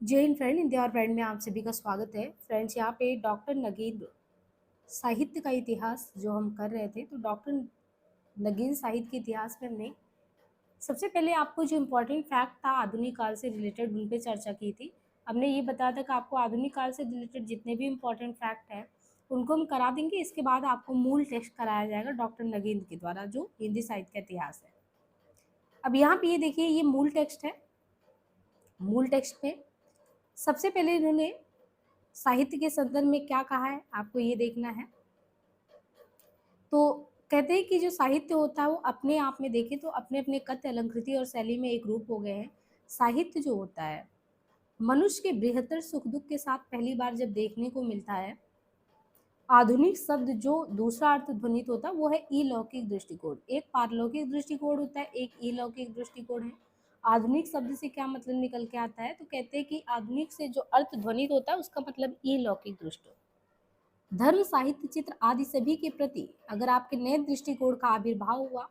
जय हिंद फ्रेंड, हिंदी और ब्रांड में आप सभी का स्वागत है। फ्रेंड्स, यहाँ पे डॉक्टर नगीन साहित्य का इतिहास जो हम कर रहे थे, तो डॉक्टर नगीन साहित्य के इतिहास में हमने सबसे पहले आपको जो इम्पोर्टेंट फैक्ट था आधुनिक काल से रिलेटेड उन पे चर्चा की थी। हमने ये बताया था कि आपको आधुनिक काल से रिलेटेड जितने भी इम्पोर्टेंट फैक्ट हैं उनको हम करा देंगे। इसके बाद आपको मूल टेक्स्ट कराया जाएगा डॉक्टर नगीन के द्वारा, जो हिंदी साहित्य का इतिहास है। अब यहाँ पे ये देखिए, ये मूल टेक्स्ट है। मूल टेक्स्ट में सबसे पहले इन्होंने साहित्य के संदर्भ में क्या कहा है, आपको ये देखना है। तो कहते हैं कि जो साहित्य होता है वो अपने आप में देखें तो अपने अपने कथ्य, अलंकृति और शैली में एक रूप हो गए हैं। साहित्य जो होता है मनुष्य के बृहत्तर सुख दुख के साथ पहली बार जब देखने को मिलता है। आधुनिक शब्द जो दूसरा अर्थ ध्वनित होता है वो है अलौकिक दृष्टिकोण। एक पारलौकिक दृष्टिकोण होता है, एक अलौकिक दृष्टिकोण है। आधुनिक शब्द से क्या मतलब निकल के आता है, तो कहते हैं कि आधुनिक से जो अर्थ ध्वनित होता है उसका मतलब अलौकिक दृष्टि। धर्म, साहित्य, चित्र आदि सभी के प्रति अगर आपके नए दृष्टिकोण का आविर्भाव हुआ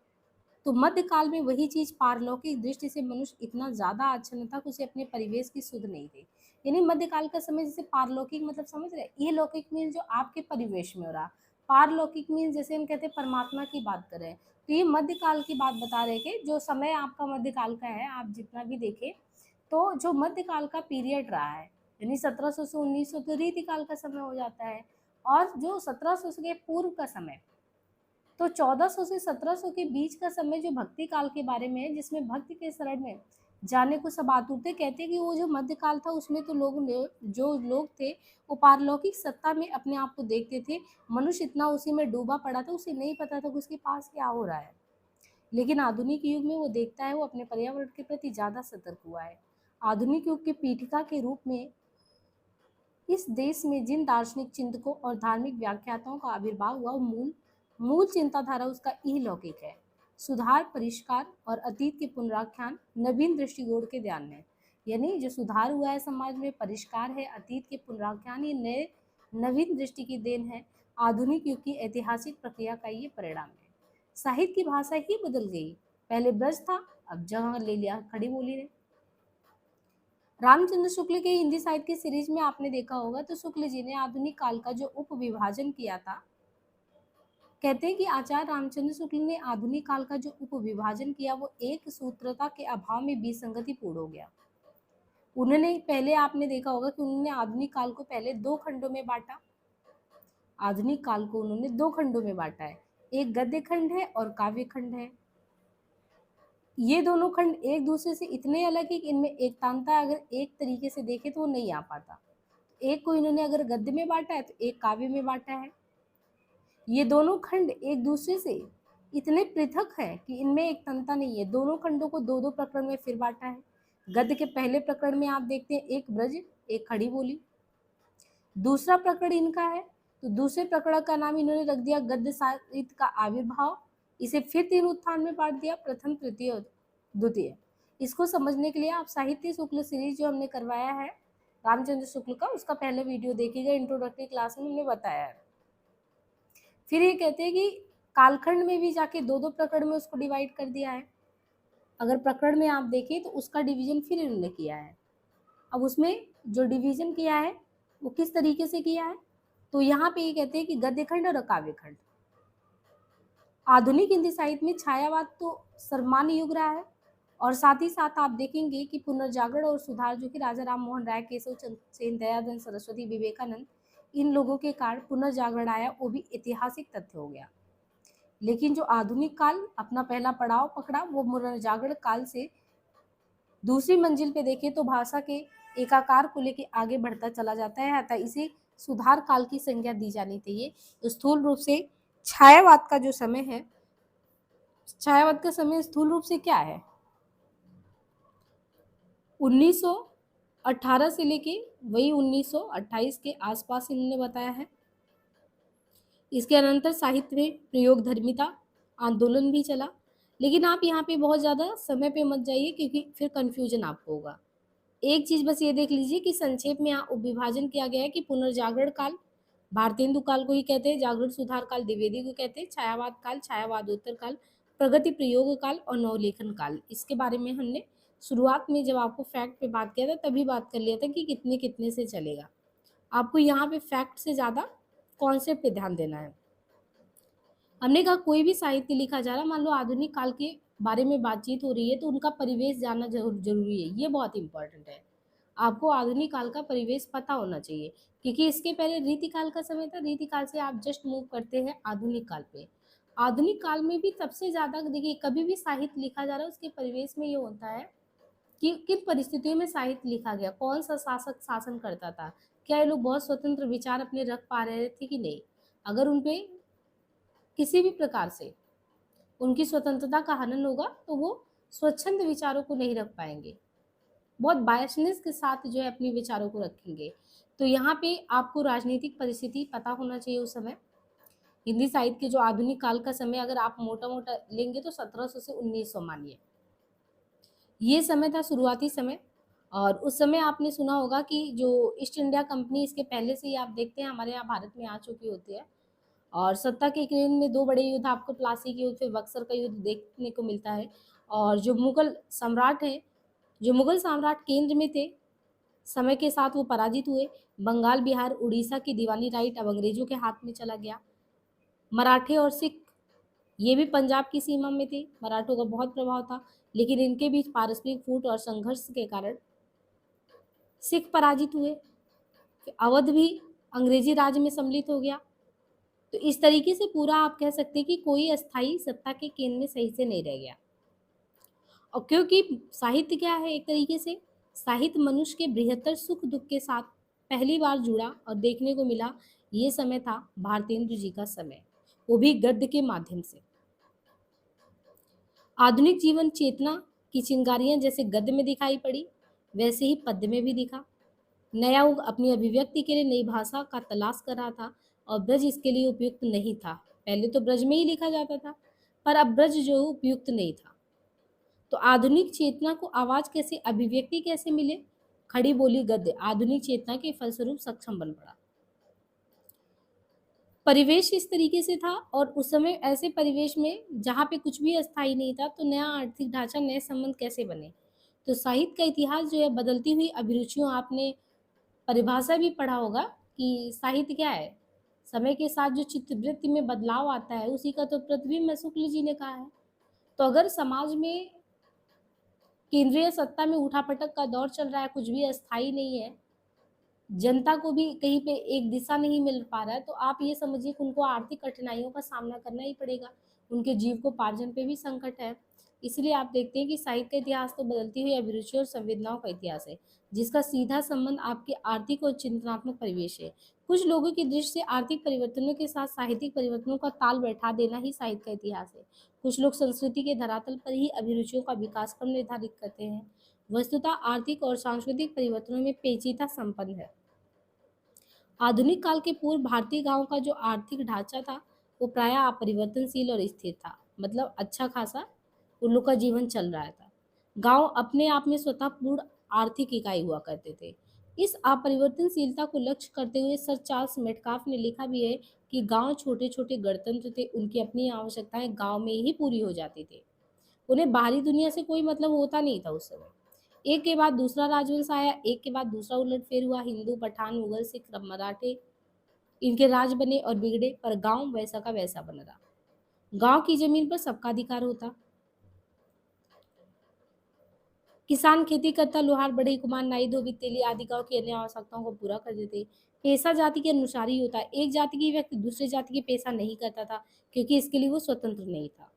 तो मध्यकाल में वही चीज पारलौकिक दृष्टि से मनुष्य इतना ज्यादा आच्छन्न था कि उसे अपने परिवेश की सुध नहीं थी। यानी मध्यकाल का समय, जैसे पारलौकिक मतलब समझ रहे, ये लौकिक मीन जो आपके परिवेश में हो रहा, पारलौकिक मीन जैसे हम कहते हैं परमात्मा की बात कर रहे हैं। तो ये मध्यकाल की बात बता रहे कि जो समय आपका मध्यकाल का है, आप जितना भी देखें तो जो मध्यकाल का पीरियड रहा है, यानी 1700 से 1900 तो रीतिकाल का समय हो जाता है। और जो 1700 के पूर्व का समय, तो 1400 से 1700 के बीच का समय जो भक्ति काल के बारे में है, जिसमें भक्ति के शरण में जाने को सब आतुर थे। कहते हैं कि वो जो मध्यकाल था उसमें तो जो लोग थे वो पारलौकिक सत्ता में अपने आप को देखते थे। मनुष्य इतना उसी में डूबा पड़ा था, उसे नहीं पता था कि उसके पास क्या हो रहा है। लेकिन आधुनिक युग में वो देखता है, वो अपने पर्यावरण के प्रति ज़्यादा सतर्क हुआ है। आधुनिक युग के पीठिका के रूप में इस देश में जिन दार्शनिक चिंतकों और धार्मिक व्याख्याताओं का आविर्भाव हुआ, वो मूल चिंताधारा उसका अलौकिक है। सुधार, परिष्कार और अतीत के पुनराख्यान नवीन दृष्टिकोण के ध्यान में, यानी जो सुधार हुआ है समाज में, परिष्कार है, अतीत के पुनराख्यान, ये नए नवीन दृष्टि की देन है। आधुनिक युग की ऐतिहासिक प्रक्रिया का ये परिणाम है। साहित्य की भाषा ही बदल गई। पहले ब्रज था, अब जगह ले लिया खड़ी बोली ने। रामचंद्र शुक्ल के हिंदी साहित्य की सीरीज में आपने देखा होगा, तो शुक्ल जी ने आधुनिक काल का जो उपविभाजन किया था, कहते हैं कि आचार्य रामचंद्र शुक्ल ने आधुनिक काल का जो उपविभाजन किया वो एक सूत्रता के अभाव में विसंगति पूर्ण हो गया। उन्होंने पहले, आपने देखा होगा कि उन्होंने आधुनिक काल को पहले दो खंडों में बांटा। आधुनिक काल को उन्होंने दो खंडों में बांटा है, एक गद्य खंड है और काव्य खंड है। ये दोनों खंड एक दूसरे से इतने अलग है कि इनमें एकतांता अगर एक तरीके से देखे तो वो नहीं आ पाता। एक को इन्होंने अगर गद्य में बांटा है तो एक काव्य में बांटा है। ये दोनों खंड एक दूसरे से इतने पृथक है कि इनमें एक तंता नहीं है। दोनों खंडों को दो दो प्रकरण में फिर बांटा है। गद्य के पहले प्रकरण में आप देखते हैं एक ब्रज, एक खड़ी बोली। दूसरा प्रकरण इनका है, तो दूसरे प्रकरण का नाम इन्होंने रख दिया गद्य साहित्य का आविर्भाव। इसे फिर तीन उत्थान में बांट दिया, प्रथम, तृतीय और द्वितीय। इसको समझने के लिए आप साहित्य शुक्ल सीरीज जो हमने करवाया है रामचंद्र शुक्ल का, उसका पहले वीडियो देखिएगा, इंट्रोडक्टरी क्लास में हमने बताया है। फिर ये कहते हैं कि कालखंड में भी जाके दो दो प्रकरण में उसको डिवाइड कर दिया है। अगर प्रकरण में आप देखें तो उसका डिवीजन फिर इन्होंने किया है। अब उसमें जो डिवीजन किया है वो किस तरीके से किया है, तो यहाँ पे ये कहते हैं कि गद्य खंड और काव्य खंड। आधुनिक हिंदी साहित्य में छायावाद तो सर्वमान्य युग रहा है, और साथ ही साथ आप देखेंगे कि पुनर्जागरण और सुधार, जो कि राजा राम मोहन राय, केशव चंद्र सेन, दयानंद सरस्वती, विवेकानंद, इन लोगों के कारण पुनर्जागरण आया, वो भी ऐतिहासिक तथ्य हो गया। लेकिन जो आधुनिक काल अपना पहला पड़ाव पकड़ा, वो पुनर्जागरण काल से दूसरी मंजिल पे देखें तो भाषा के एकाकार को लेके आगे बढ़ता चला जाता है, अतः इसे सुधार काल की संज्ञा दी जानी चाहिए। स्थूल रूप से छायावाद का जो समय है, छायावाद का समय स्थूल रूप से क्या है, 1918 से लेके वही 1928 के आसपास इन्होंने बताया है। इसके अनंतर साहित्य में प्रयोग धर्मिता आंदोलन भी चला। लेकिन आप यहाँ पे बहुत ज़्यादा समय पे मत जाइए, क्योंकि फिर कंफ्यूजन आपको होगा। एक चीज़ बस ये देख लीजिए कि संक्षेप में यहाँ उपविभाजन किया गया है कि पुनर्जागरण काल भारतेंदु काल को ही कहते हैं, जागरण सुधार काल द्विवेदी को कहते हैं, छायावाद काल छायावादोत्तर काल, प्रगति प्रयोग काल और नवलेखन काल, इसके बारे में हमने शुरुआत में जब आपको फैक्ट पे बात किया था तभी बात कर लिया था कि कितने कितने से चलेगा। आपको यहाँ पे फैक्ट से ज़्यादा कॉन्सेप्ट पे ध्यान देना है। हमने कहा कोई भी साहित्य लिखा जा रहा है, मान लो आधुनिक काल के बारे में बातचीत हो रही है तो उनका परिवेश जानना जरूरी है, ये बहुत इंपॉर्टेंट है। आपको आधुनिक काल का परिवेश पता होना चाहिए, क्योंकि इसके पहले रीतिकाल का समय था, रीतिकाल से आप जस्ट मूव करते हैं आधुनिक काल पे। आधुनिक काल में भी सबसे ज्यादा देखिए, कभी भी साहित्य लिखा जा रहा है उसके परिवेश में ये होता है कि किन परिस्थितियों में साहित्य लिखा गया, कौन सा शासक शासन करता था, क्या ये लोग बहुत स्वतंत्र विचार अपने रख पा रहे थे कि नहीं। अगर उनपे किसी भी प्रकार से उनकी स्वतंत्रता का हनन होगा तो वो स्वच्छंद विचारों को नहीं रख पाएंगे, बहुत बायसनेस के साथ जो है अपने विचारों को रखेंगे। तो यहाँ पे आपको राजनीतिक परिस्थिति पता होना चाहिए उस समय। हिंदी साहित्य के जो आधुनिक काल का समय अगर आप मोटा मोटा लेंगे तो 1700 से 1900 मानिए, ये समय था शुरुआती समय। और उस समय आपने सुना होगा कि जो ईस्ट इंडिया कंपनी, इसके पहले से ही आप देखते हैं हमारे यहाँ भारत में आ चुकी होती है, और सत्ता के केंद्र में दो बड़े युद्ध, आपको प्लासी के युद्ध फिर बक्सर का युद्ध देखने को मिलता है। और जो मुगल सम्राट है, जो मुगल सम्राट केंद्र में थे, समय के साथ वो पराजित हुए। बंगाल, बिहार, उड़ीसा की दीवानी राइट अब अंग्रेजों के हाथ में चला गया। मराठे और सिख ये भी पंजाब की सीमा में थे, मराठों का बहुत प्रभाव था, लेकिन इनके बीच पारस्परिक फूट और संघर्ष के कारण सिख पराजित हुए। अवध भी अंग्रेजी राज में सम्मिलित हो गया। तो इस तरीके से पूरा आप कह सकते हैं कि कोई अस्थाई सत्ता के केंद्र में सही से नहीं रह गया। और क्योंकि साहित्य क्या है, एक तरीके से साहित्य मनुष्य के बृहत्तर सुख दुख के साथ पहली बार जुड़ा और देखने को मिला, ये समय था भारतेंदु जी का समय, वो भी गद्य के माध्यम से। आधुनिक जीवन चेतना की चिंगारियां जैसे गद्य में दिखाई पड़ी, वैसे ही पद्य में भी दिखा। नया युग अपनी अभिव्यक्ति के लिए नई भाषा का तलाश कर रहा था, और ब्रज इसके लिए उपयुक्त नहीं था। पहले तो ब्रज में ही लिखा जाता था, पर अब ब्रज जो उपयुक्त नहीं था। तो आधुनिक चेतना को आवाज कैसे, अभिव्यक्ति कैसे मिले, खड़ी बोली गद्य आधुनिक चेतना के फलस्वरूप सक्षम बन पड़ा। परिवेश इस तरीके से था, और उस समय ऐसे परिवेश में जहाँ पे कुछ भी अस्थाई नहीं था, तो नया आर्थिक ढांचा, नए संबंध कैसे बने। तो साहित्य का इतिहास जो है, बदलती हुई अभिरुचियों, आपने परिभाषा भी पढ़ा होगा कि साहित्य क्या है, समय के साथ जो चित्तवृत्ति में बदलाव आता है उसी का तो प्रतिबिंब शुक्ल जी ने कहा है। तो अगर समाज में केंद्रीय सत्ता में उठापटक का दौर चल रहा है, कुछ भी अस्थाई नहीं है, जनता को भी कहीं पे एक दिशा नहीं मिल पा रहा है, तो आप ये समझिए कि उनको आर्थिक कठिनाइयों का सामना करना ही पड़ेगा, उनके जीविकोपार्जन पे भी संकट है। इसलिए आप देखते हैं कि साहित्य का इतिहास तो बदलती हुई अभिरुचि और संवेदनाओं का इतिहास है, जिसका सीधा संबंध आपके आर्थिक और चिंतनात्मक परिवेश है। कुछ लोगों की दृष्टि से आर्थिक परिवर्तनों के साथ साहित्यिक परिवर्तनों का ताल बैठा देना ही साहित्य का इतिहास है। कुछ लोग संस्कृति के धरातल पर ही अभिरुचियों का विकास क्रम निर्धारित करते हैं। वस्तुतः आर्थिक और सांस्कृतिक परिवर्तनों में पेचीदा संबंध है। आधुनिक काल के पूर्व भारतीय गांव का जो आर्थिक ढांचा था, वो प्रायः अपरिवर्तनशील और स्थिर था, मतलब अच्छा खासा उन लोग का जीवन चल रहा था। गांव अपने आप में स्वतः पूर्ण आर्थिक इकाई हुआ करते थे। इस अपरिवर्तनशीलता को लक्ष्य करते हुए सर चार्ल्स मेटकाफ ने लिखा भी है कि गांव छोटे छोटे गणतंत्र थे, उनकी अपनी आवश्यकताएं गांव में ही पूरी हो जाती थी, उन्हें बाहरी दुनिया से कोई मतलब होता नहीं था उस समय। एक के बाद दूसरा राजवंश आया, एक के बाद दूसरा उलटफेर हुआ, हिंदू, पठान, मुगल, सिख, मराठे, इनके राज बने और बिगड़े, पर गांव वैसा का वैसा बना रहा। गांव की जमीन पर सबका अधिकार होता। किसान खेती करता, लोहार, बढ़ई, कुम्हार, नाई, धोबी, तेली आदि गांव की अन्य आवश्यकताओं को पूरा कर देते। पेशा जाति के अनुसार ही होता है, एक जाति की व्यक्ति दूसरे जाति के पेशा नहीं करता था, क्योंकि इसके लिए वो स्वतंत्र नहीं था।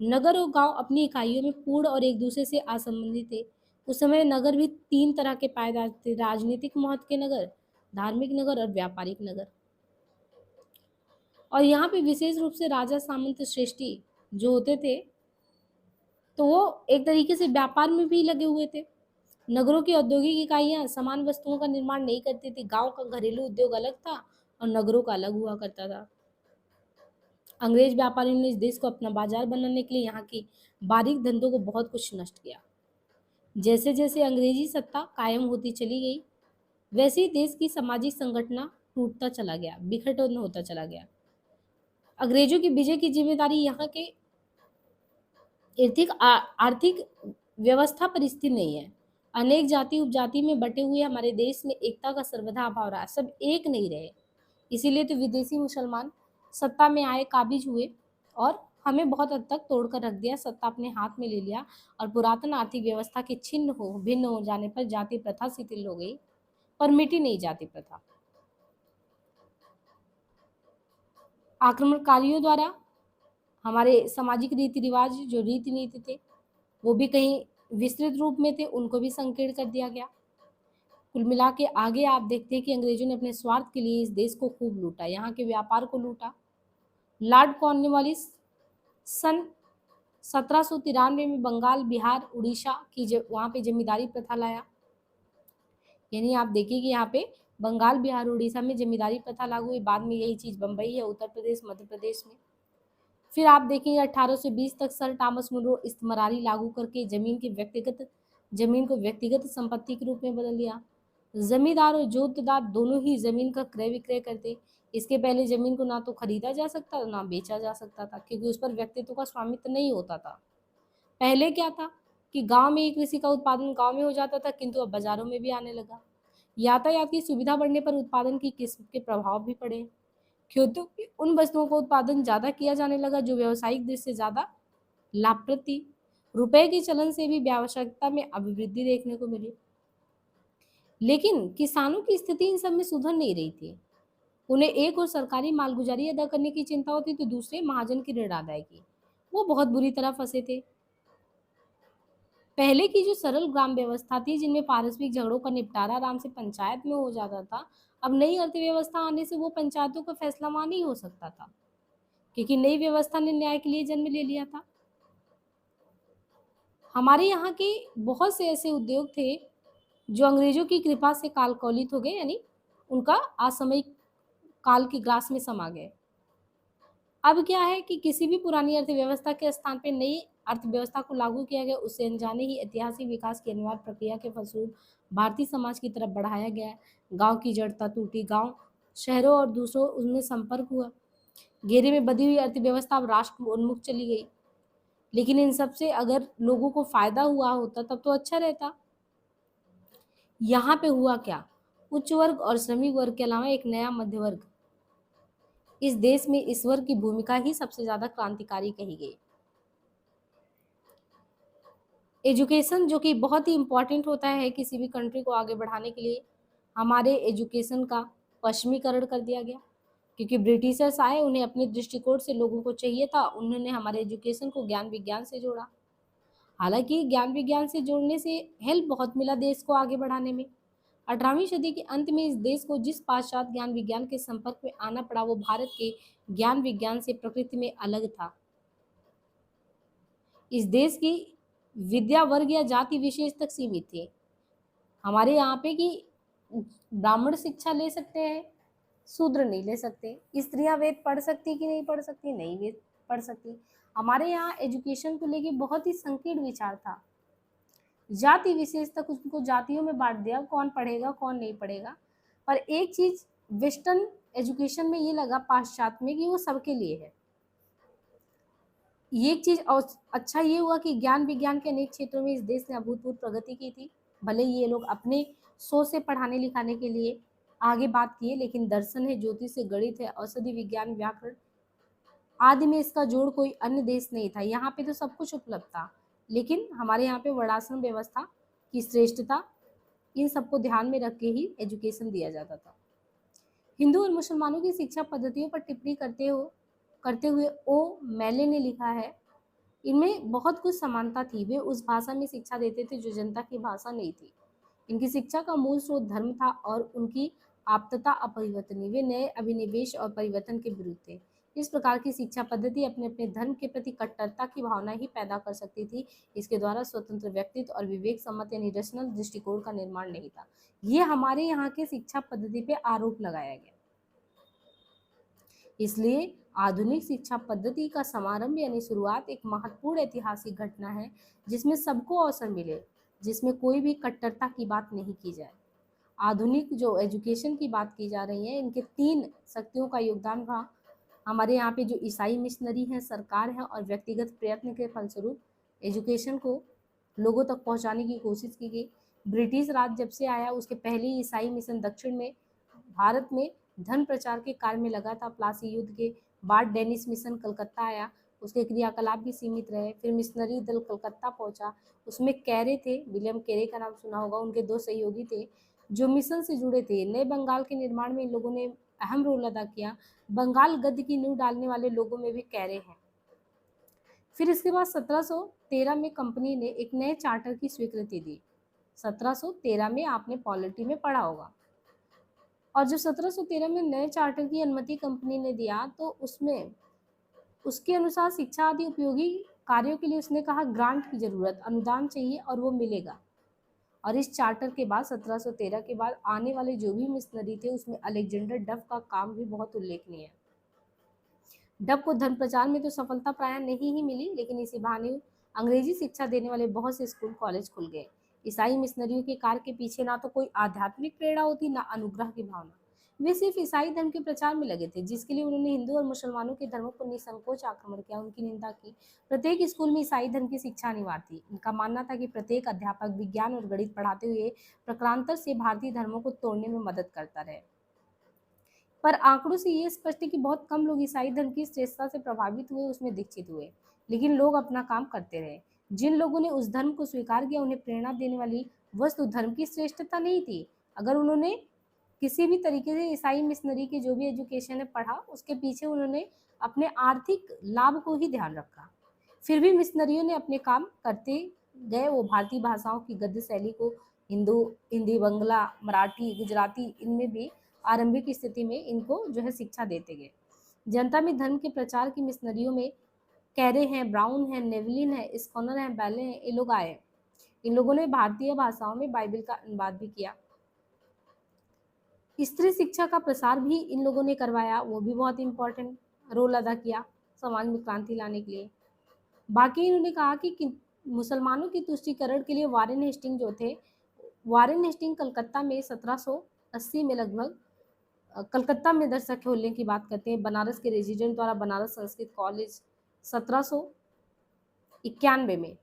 नगर और गांव अपनी इकाइयों में पूर्ण और एक दूसरे से असंबंधित थे। उस समय नगर भी तीन तरह के पाए जाते थे: राजनीतिक महत्व के नगर, धार्मिक नगर और व्यापारिक नगर। और यहाँ पे विशेष रूप से राजा, सामंत, श्रेष्ठी जो होते थे, तो वो एक तरीके से व्यापार में भी लगे हुए थे। नगरों की औद्योगिक इकाइयां समान वस्तुओं का निर्माण नहीं करती थी। गांव का घरेलू उद्योग अलग था और नगरों का अलग हुआ करता था। अंग्रेज व्यापारियों ने इस देश को अपना बाजार बनाने के लिए यहाँ की बारीक धंधों को बहुत कुछ नष्ट किया। जैसे जैसे अंग्रेजी सत्ता कायम होती चली गई, वैसे ही देश की सामाजिक संगठना टूटता चला गया, विघटन होता चला गया। अंग्रेजों की विजय की जिम्मेदारी यहाँ के आर्थिक व्यवस्था पर स्थिर नहीं है। अनेक जाति उपजाति में बटे हुए हमारे देश में एकता का सर्वथा अभाव रहा, सब एक नहीं रहे। इसीलिए तो विदेशी मुसलमान सत्ता में आए, काबिज हुए और हमें बहुत हद तक तोड़कर रख दिया, सत्ता अपने हाथ में ले लिया और पुरातन आर्थिक व्यवस्था के भिन्न हो जाने पर जाति प्रथा शिथिल हो गई, पर मिटी नहीं जाति प्रथा। आक्रमणकारियों द्वारा हमारे सामाजिक रीति रिवाज, जो रीति नीति थे, वो भी कहीं विस्तृत रूप में थे, उनको भी संकीर्ण कर दिया गया। कुल मिला के आगे आप देखते हैं कि अंग्रेजों ने अपने स्वार्थ के लिए इस देश को खूब लूटा, यहाँ के व्यापार को लूटा। लॉर्ड कॉर्नवालिस सन 1793 में बंगाल, बिहार, उड़ीसा की वहाँ पे जमींदारी प्रथा लाया। यानी आप देखिए कि यहाँ पे बंगाल, बिहार, उड़ीसा में जमींदारी प्रथा लागू हुई। बाद में यही चीज़ बम्बई है, उत्तर प्रदेश, मध्य प्रदेश में। फिर आप देखेंगे 1820 तक सर टॉमस मुनरो इस्तेमारी लागू करके जमीन को व्यक्तिगत संपत्ति के रूप में बदल दिया। जमींदार और जोतदार दोनों ही जमीन का क्रय विक्रय करते। इसके पहले जमीन को ना तो खरीदा जा सकता ना बेचा जा सकता था, क्योंकि उस पर व्यक्तित्व का स्वामित्व नहीं होता था। पहले क्या था कि गांव में ही कृषि का उत्पादन गांव में हो जाता था, किंतु अब बाजारों में भी आने लगा। यातायात की सुविधा बढ़ने पर उत्पादन की किस्म के प्रभाव भी पड़े, क्योंकि उन वस्तुओं का उत्पादन ज्यादा किया जाने लगा जो व्यावसायिक दृष्टि से ज्यादा लाभप्रद थी। रुपए के चलन से भी व्यावसायिकता में अभिवृद्धि देखने को मिली, लेकिन किसानों की स्थिति इन सब में सुधर नहीं रही थी। उन्हें एक और सरकारी मालगुजारी अदा करने की चिंता होती तो दूसरे महाजन की ऋण अदायगी, वो बहुत बुरी तरह फंसे थे। पहले की जो सरल ग्राम व्यवस्था थी, जिनमें पारस्परिक झगड़ों का निपटारा आराम से पंचायत में हो जाता था, अब नई अर्थव्यवस्था आने से वो पंचायतों का फैसला नहीं हो सकता था, क्योंकि नई व्यवस्था ने न्याय के लिए जन्म ले लिया था। हमारे यहाँ के बहुत से ऐसे उद्योग थे जो अंग्रेजों की कृपा से कालकौलित हो गए, यानी उनका असामयिक काल की ग्रास में समा गए। अब क्या है कि किसी भी पुरानी अर्थव्यवस्था के स्थान पर नई अर्थव्यवस्था को लागू किया गया, उससे अनजाने ही ऐतिहासिक विकास की अनिवार्य प्रक्रिया के फलस्वरूप भारतीय समाज की तरफ बढ़ाया गया। गांव की जड़ता टूटी, गांव शहरों और दूसरों उनमें संपर्क हुआ, घेरे में बधी हुई अर्थव्यवस्था अब राष्ट्र उन्मुख चली गई। लेकिन इन सब से अगर लोगों को फायदा हुआ होता तब तो अच्छा रहता। यहाँ पे हुआ क्या, उच्च वर्ग और श्रमिक वर्ग के अलावा एक नया मध्य वर्ग, इस देश में इस वर्ग की भूमिका ही सबसे ज्यादा क्रांतिकारी कही गई। एजुकेशन, जो कि बहुत ही इम्पोर्टेंट होता है किसी भी कंट्री को आगे बढ़ाने के लिए, हमारे एजुकेशन का पश्चिमीकरण कर दिया गया, क्योंकि ब्रिटिशर्स आए, उन्हें अपने दृष्टिकोण से लोगों को चाहिए था, उन्होंने हमारे एजुकेशन को ज्ञान विज्ञान से जोड़ा। हालांकि ज्ञान विज्ञान से जोड़ने से हेल्प बहुत मिला देश को आगे बढ़ाने में। 18वीं सदी के अंत में इस देश को जिस पाश्चात्य ज्ञान विज्ञान के संपर्क में आना पड़ा, वो भारत के ज्ञान विज्ञान से प्रकृति में अलग था। इस देश की विद्या वर्ग या जाति विशेष तक सीमित थी। हमारे यहाँ पे कि ब्राह्मण शिक्षा ले सकते हैं, शूद्र नहीं ले सकते। स्त्रियां वेद पढ़ सकती कि नहीं पढ़ सकती, नहीं वेद पढ़ सकती। हमारे यहाँ एजुकेशन को लेके बहुत ही संकीर्ण विचार था। जाति विशेष तक उसको जातियों में बांट दिया, कौन पढ़ेगा कौन नहीं पढ़ेगा। पर एक चीज वेस्टर्न एजुकेशन में ये लगा पाश्चात्य में, कि वो सबके लिए है। ये एक चीज अच्छा ये हुआ कि ज्ञान विज्ञान के अनेक क्षेत्रों में इस देश ने अभूतपूर्व प्रगति की थी। भले ये लोग अपने सोच से पढ़ाने लिखाने के लिए आगे बात किए, लेकिन दर्शन है, ज्योतिष है, गणित है, औषधि विज्ञान, व्याकरण आदि में इसका जोड़ कोई अन्य देश नहीं था। यहाँ पे तो सब कुछ उपलब्ध था, लेकिन हमारे यहाँ पे वर्णाश्रम व्यवस्था की श्रेष्ठता, इन सबको ध्यान में रख के ही एजुकेशन दिया जाता था। हिंदू और मुसलमानों की शिक्षा पद्धतियों पर टिप्पणी करते हुए ओ मैले ने लिखा है, इनमें बहुत कुछ समानता थी। वे उस भाषा में शिक्षा देते थे जो जनता की भाषा नहीं थी। इनकी शिक्षा का मूल स्रोत धर्म था और उनकी आप्तता अपरिवर्तनीय। वे नए अभिनिवेश और परिवर्तन के विरुद्ध थे। इस प्रकार की शिक्षा पद्धति अपने अपने धर्म के प्रति कट्टरता की भावना ही पैदा कर सकती थी। इसके द्वारा स्वतंत्र व्यक्तित्व और विवेक सम्मत यानी रैशनल दृष्टिकोण का निर्माण नहीं था। ये हमारे यहाँ के शिक्षा पद्धति पे आरोप लगाया गया। इसलिए आधुनिक शिक्षा पद्धति का समारंभ यानी शुरुआत एक महत्वपूर्ण ऐतिहासिक घटना है, जिसमें सबको अवसर मिले, जिसमें कोई भी कट्टरता की बात नहीं की जाए। आधुनिक जो एजुकेशन की बात की जा रही है, इनके 3 शक्तियों का योगदान रहा। हमारे यहाँ पे जो ईसाई मिशनरी हैं, सरकार है और व्यक्तिगत प्रयत्न के फलस्वरूप एजुकेशन को लोगों तक पहुंचाने की कोशिश की गई। ब्रिटिश राज जब से आया उसके पहले ही ईसाई मिशन दक्षिण में भारत में धन प्रचार के कार्य में लगा था। प्लासी युद्ध के बाद डेनिश मिशन कलकत्ता आया, उसके क्रियाकलाप भी सीमित रहे। फिर मिशनरी दल कलकत्ता पहुंचा, उसमें कैरे थे, विलियम कैरे का नाम सुना होगा, उनके दो सहयोगी थे जो मिशन से जुड़े थे। नए बंगाल के निर्माण में इन लोगों ने अहम रोल अदा किया। बंगाल गद्य की नींव डालने वाले लोगों में भी कैरे हैं। फिर इसके बाद 1713 में कंपनी ने एक नए चार्टर की स्वीकृति दी। 1713 में आपने पॉलिटी में पढ़ा होगा। और जब 1713 में नए चार्टर की अनुमति कंपनी ने दिया तो उसमें उसके अनुसार शिक्षा आदि उपयोगी कार्यों के लिए उसने कहा ग्रांट की जरूरत, अनुदान चाहिए और वो मिलेगा। और इस चार्टर के बाद 1713 के बाद आने वाले जो भी मिशनरी थे उसमें अलेक्जेंडर डफ का काम भी बहुत उल्लेखनीय है। डफ को धर्म प्रचार में तो सफलता प्राय नहीं ही मिली, लेकिन इसी बहाने अंग्रेजी शिक्षा देने वाले बहुत से स्कूल कॉलेज खुल गए। ईसाई मिशनरियों के कार्य के पीछे ना तो कोई आध्यात्मिक प्रेरणा होती, ना अनुग्रह की भावना। वे सिर्फ ईसाई धर्म के प्रचार में लगे थे, जिसके लिए उन्होंने हिंदू और मुसलमानों के धर्मों पर निसंकोच आक्रमण किया, उनकी निंदा की। प्रत्येक स्कूल में ईसाई धर्म की शिक्षा अनिवार्य थी। इनका मानना था कि प्रत्येक अध्यापक विज्ञान और गणित पढ़ाते हुए प्रकारांतर से भारतीय धर्मों को तोड़ने में मदद करता रहे। पर आंकड़ों से ये स्पष्ट है कि बहुत कम लोग ईसाई धर्म की श्रेष्ठता से प्रभावित हुए, उसमें दीक्षित हुए। लेकिन लोग अपना काम करते रहे। जिन लोगों ने उस धर्म को स्वीकार किया उन्हें प्रेरणा देने वाली वस्तु धर्म की श्रेष्ठता नहीं थी। अगर उन्होंने किसी भी तरीके से ईसाई मिशनरी के जो भी एजुकेशन है पढ़ा, उसके पीछे उन्होंने अपने आर्थिक लाभ को ही ध्यान रखा। फिर भी मिशनरियों ने अपने काम करते गए। वो भारतीय भाषाओं की गद्य शैली को हिंदी, बंगला, मराठी, गुजराती, इनमें भी आरंभिक स्थिति में इनको जो है शिक्षा देते गए। जनता में धर्म के प्रचार की मिशनरियों में कैरे हैं, ब्राउन है, नेवलिन है, स्कॉनर है, बैले हैं, ये लोग आए। इन लोगों ने भारतीय भाषाओं में बाइबल का अनुवाद भी किया। स्त्री शिक्षा का प्रसार भी इन लोगों ने करवाया, वो भी बहुत इंपॉर्टेंट रोल अदा किया समाज में क्रांति लाने के लिए। बाकी इन्होंने कहा कि मुसलमानों की तुष्टीकरण के लिए वारेन हेस्टिंग जो थे, वारेन हेस्टिंग कलकत्ता में 1780 में लगभग कलकत्ता में मदरसा खोलने की बात करते हैं। बनारस के रेजिडेंट द्वारा बनारस संस्कृत कॉलेज 1791 में,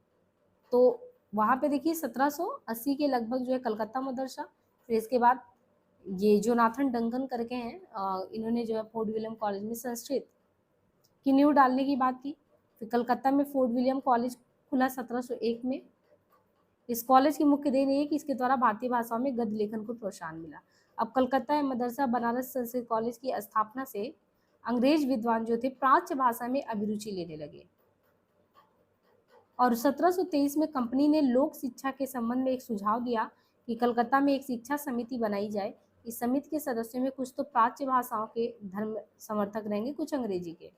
तो वहाँ पे देखिए 1780 के लगभग जो है कलकत्ता मदरसा। फिर इसके बाद ये जोनाथन डंकन करके हैं, इन्होंने जो है फोर्ट विलियम कॉलेज में संस्कृत की नींव डालने की बात की। फिर कलकत्ता में फोर्ट विलियम कॉलेज खुला 1701 में। इस कॉलेज की मुख्य देन ये है कि इसके द्वारा भारतीय भाषाओं में गद्य लेखन को प्रोत्साहन मिला। अब कलकत्ता मदरसा बनारस संस्कृत कॉलेज की स्थापना से अंग्रेज विद्वान जो थे प्राच्य भाषा में अभिरुचि लेने लगे। और 1723 में कंपनी ने लोक शिक्षा के संबंध में एक सुझाव दिया कि कलकत्ता में एक शिक्षा समिति बनाई जाए। इस समिति के सदस्यों में कुछ तो प्राच्य भाषाओं के धर्म समर्थक रहेंगे, कुछ अंग्रेजी के।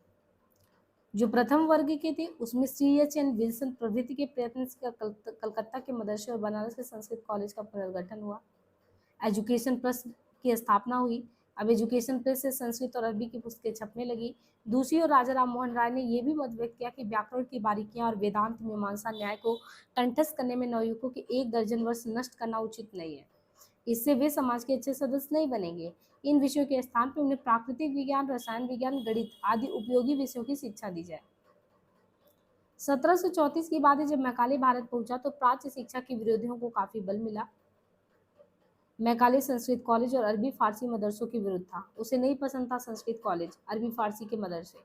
जो प्रथम वर्ग के थे उसमें CHN विल्सन प्रभृति के प्रयत्न से कलकत्ता के मदरसे और बनारस के संस्कृत कॉलेज का पुनर्गठन हुआ। एजुकेशन प्रेस की स्थापना हुई। अब एजुकेशन प्रेस से संस्कृत और अरबी की पुस्तकें छपने लगी। दूसरी ओर राजा राम मोहन राय ने यह भी मत व्यक्त किया कि व्याकरण की बारीकियां और वेदांत मीमांसा न्याय को कंठस्थ करने में नवयुवकों के 1 दर्जन वर्ष नष्ट करना उचित नहीं है। इससे वे समाज के अच्छे सदस्य नहीं बनेंगे। इन विषयों के स्थान पर उन्हें प्राकृतिक विज्ञान, रसायन विज्ञान, गणित आदि उपयोगी विषयों की शिक्षा दी जाए। 1734 की बात है, जब मैकाले भारत पहुंचा तो प्राच्य शिक्षा के विरोधियों को काफी बल मिला। मैकाले संस्कृत कॉलेज और अरबी फारसी मदरसों के विरुद्ध था। उसे नहीं पसंद था संस्कृत कॉलेज, अरबी फारसी के मदरसे।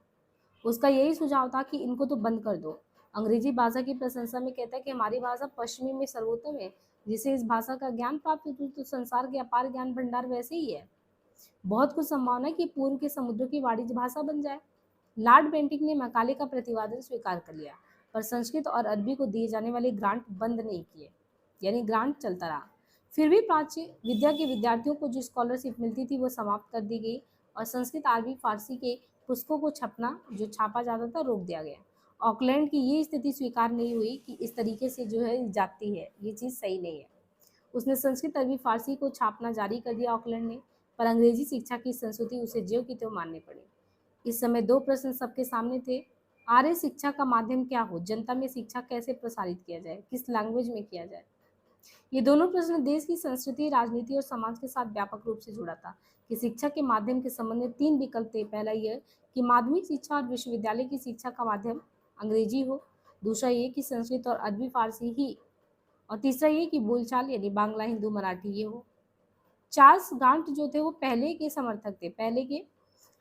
उसका यही सुझाव था कि इनको तो बंद कर दो। अंग्रेजी भाषा की प्रशंसा में कहता है कि हमारी भाषा पश्चिमी में सर्वोत्तम है। जिसे इस भाषा का ज्ञान प्राप्त हो तो संसार के अपार ज्ञान भंडार वैसे ही है। बहुत कुछ संभावना है कि पूर्व के समुद्र की वाणिज्य भाषा बन जाए। लॉर्ड बेंटिक ने मैकाले का प्रतिवादन स्वीकार कर लिया, पर संस्कृत और अरबी को दिए जाने वाले ग्रांट बंद नहीं किए, यानी ग्रांट चलता रहा। फिर भी प्राच्य विद्या के विद्यार्थियों को जो स्कॉलरशिप मिलती थी वो समाप्त कर दी गई और संस्कृत, अरबी, फारसी के पुस्तकों को छपना जो छापा जाता था रोक दिया गया। ऑकलैंड की ये स्थिति स्वीकार नहीं हुई कि इस तरीके से जो है जाती है, ये चीज़ सही नहीं है। उसने संस्कृत, अरबी, फारसी को छापना जारी कर दिया ऑकलैंड ने, पर अंग्रेजी शिक्षा की संस्कृति उसे ज्यों की त्यों माननी पड़ी। इस समय 2 प्रश्न सबके सामने थे। आर्य शिक्षा का माध्यम क्या हो, जनता में शिक्षा कैसे प्रसारित किया जाए, किस लैंग्वेज में किया जाए। ये दोनों प्रश्न देश की संस्कृति, राजनीति और समाज के साथ व्यापक रूप से जुड़ा था। कि शिक्षा के माध्यम के संबंध में 3 विकल्प थे। पहला यह कि माध्यमिक शिक्षा और विश्वविद्यालय की शिक्षा का माध्यम अंग्रेजी हो। दूसरा ये कि संस्कृत और अरबी फारसी ही और तीसरा ये कि बोलचाल यानी बांग्ला, हिंदू, मराठी ये हो। चार्ल्स गांट जो थे वो पहले के समर्थक थे, पहले के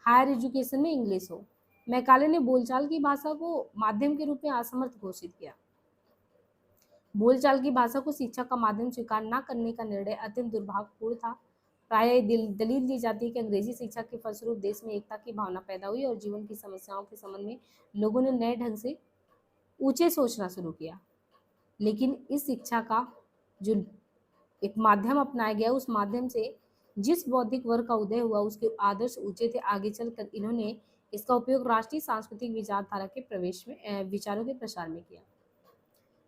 हायर एजुकेशन में इंग्लिश हो। मैकाले ने बोलचाल की भाषा को माध्यम के रूप में असमर्थ घोषित किया। बोलचाल की भाषा को शिक्षा का माध्यम स्वीकार न करने का निर्णय अत्यंत दुर्भाग्यपूर्ण था। प्राय दलील दी जाती है कि अंग्रेजी शिक्षा के फलस्वरूप देश में एकता की भावना पैदा हुई और जीवन की समस्याओं के संबंध में लोगों ने नए ढंग से ऊंचे सोचना शुरू किया। लेकिन इस शिक्षा का जो एक माध्यम अपनाया गया, उस माध्यम से जिस बौद्धिक वर्ग का उदय हुआ उसके आदर्श ऊंचे थे। आगे चलकर इन्होंने इसका उपयोग राष्ट्रीय सांस्कृतिक विचारधारा के प्रवेश में विचारों के प्रसार में किया।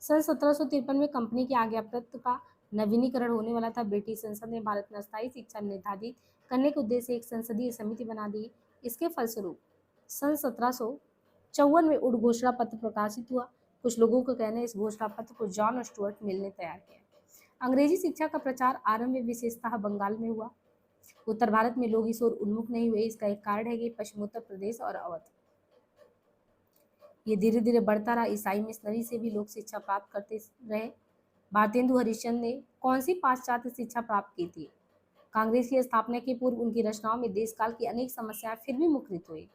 सन 1753 में कंपनी की आज्ञापत्र का नवीनीकरण होने वाला था। ब्रिटिश संसद ने भारत में अस्थायी शिक्षा निर्धारित करने के उद्देश्य से एक संसदीय समिति बना दी। इसके फलस्वरूप सन 1754 में उद्घोषणा पत्र प्रकाशित हुआ। कुछ लोगों का कहना है इस घोषणा पत्र को जॉन स्टुअर्ट मिल ने तैयार किया। अंग्रेजी शिक्षा का प्रचार आरंभ में विशेषतः बंगाल में हुआ। उत्तर भारत में लोग इस ओर उन्मुख नहीं हुए। इसका एक कारण है कि पश्चिमोत्तर प्रदेश और अवध ये धीरे धीरे बढ़ता रहा। ईसाई मिशनरी से भी लोग शिक्षा प्राप्त करते रहे। भारतेंदु हरिश्चंद्र ने कौन सी पाश्चात्य शिक्षा प्राप्त की थी? कांग्रेस की स्थापना के पूर्व उनकी रचनाओं में देश काल की अनेक समस्याएं फिर भी मुखरित हुई।